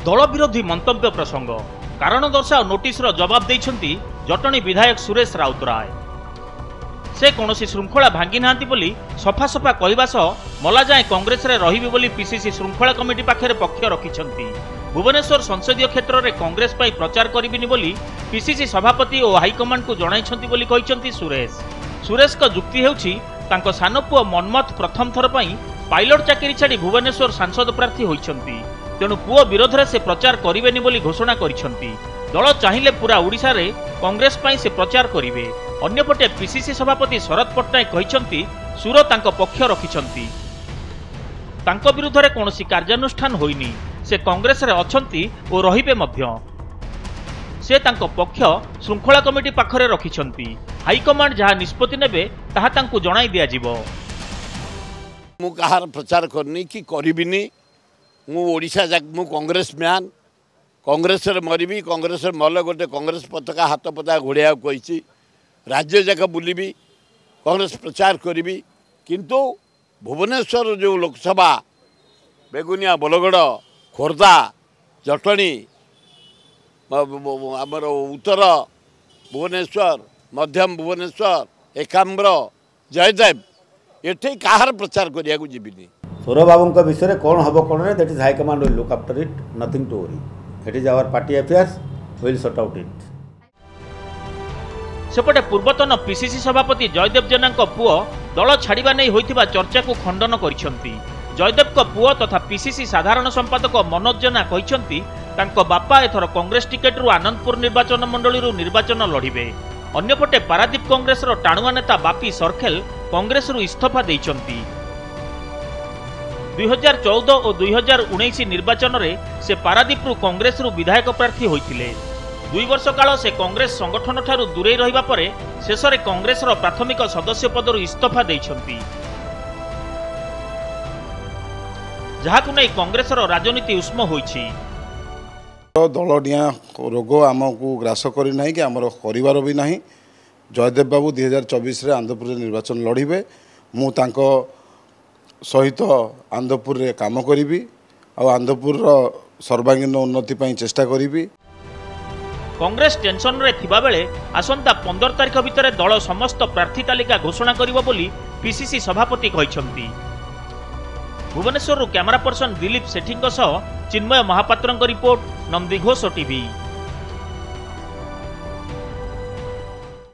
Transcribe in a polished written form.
दल विरोधी मंतव्य प्रसंग कारण दर्शाओ नोटिस जवाब देइछंती जटणी विधायक सुरेश राउतराय। से कौन श्रृंखला भांगी नांती बोली सफा सफा कहवा सह मला जाए कांग्रेस रे रहिबी बोली पीसीसी श्रृंखला कमिटी पाखरे पक्ष रखिछंती। भुवनेश्वर संसदीय क्षेत्र में कांग्रेस पर प्रचार करिबिनी बोली पीसीसी सभापति और हाईकमांड को जणाइछंती बोली कहिछंती सुरेश। सुरेश का जुक्ति हेउछि तांको सानो पुओ मनमथ प्रथम थर पई पायलट चाकरी छाड़ी भुवनेश्वर सांसद प्रार्थी होइछंती, तेणु पुओ विरोध में से प्रचार करिबेनी बोली घोषणा करिछंती। दल चाहिए पूरा ओडिशा रे कांग्रेस पई से प्रचार करिवे। अन्यपटे पीसीसी सभापति शरद पट्टनायक कहिछंती सुर तांको पक्ष रखिछंती, तांको विरुद्ध रे कोनोसी कार्यानुष्ठान होइनी। से कांग्रेस रे अछंती और रहिबे मध्य। से तांको पक्ष श्रृंखला कमिटी पाखरे रखिछंती। हाईकमांड जहाँ निष्पत्ति नेबे ताहा तांको जणाई दिया जिवो। मु कहार प्रचार करनी कि करिबिनी। मु ओडिशा जाक मु कांग्रेस मैन, कांग्रेस रे मरिबी, कांग्रेस रे मल गोटे कांग्रेस पताका हाथ पता घोड़िया कही राज्य जाक बुलिबी, कांग्रेस प्रचार करी। किंतु भुवनेश्वर जो लोकसभा बेगुनिया बलगड़ खोर्धा जटणी आमर उत्तर भुवनेश्वर मध्यम भुवनेश्वर एकाम्र जयदेव एठे कहार प्रचार करिया को जीविनी। सौरभ बाबू विषय कौन हम कौन नहीं, that is high command will look after it, nothing to worry, it is our party affairs, will sort out it. सेपटे पूर्वतन पीसीसी सभापति जयदेव जेना पुओ दल छाड़ा नहीं होइथिबा चर्चा को खंडन करिसेंती। जयदेव को पुओ तथा पीसीसी साधारण संपादक मनोज जेना कहिसेंती तांको बापा एथर कांग्रेस टिकेट रु आनंदपुर निर्वाचन मंडली निर्वाचन लड़िबे। अन्यपटे पारादीप कांग्रेस रो टाणुआ नेता बापी सरखेल कांग्रेस रु इस्तीफा देइछंती। 2014 और 2019 निर्वाचन रे से पारादीप रु कांग्रेस रु विधायक प्रार्थी होइथिले। 2 वर्ष काल से कांग्रेस संगठन ठारू दूरे रहिबा परे शेषरे कांग्रेस रो प्राथमिक सदस्य पदरु इस्तीफा देइछंती, जहाकु नै कांग्रेस रो राजनीति उष्म होइछि। दलडिया रोग आमको ग्रास करी ना कि आमर कर भी ना। जयदेव बाबू 2024 रे आंध्रपुर निर्वाचन लड़िबे। मु तांको सहित आंध्रपुर रे काम करी आ आंध्रपुर सर्वांगीन उन्नति पई चेष्टा करी। कांग्रेस टेंशन रे थिबा बेले आसंता 15 तारिख भितर दल समस्त प्रार्थी तालिका घोषणा करिवो बोली पीसीसी सभापति कहिसंती। भुवनेश्वर कैमरा पर्सन दिलीप सेठी चिन्मय महापात्र रिपोर्ट, नंदीघोष टीवी।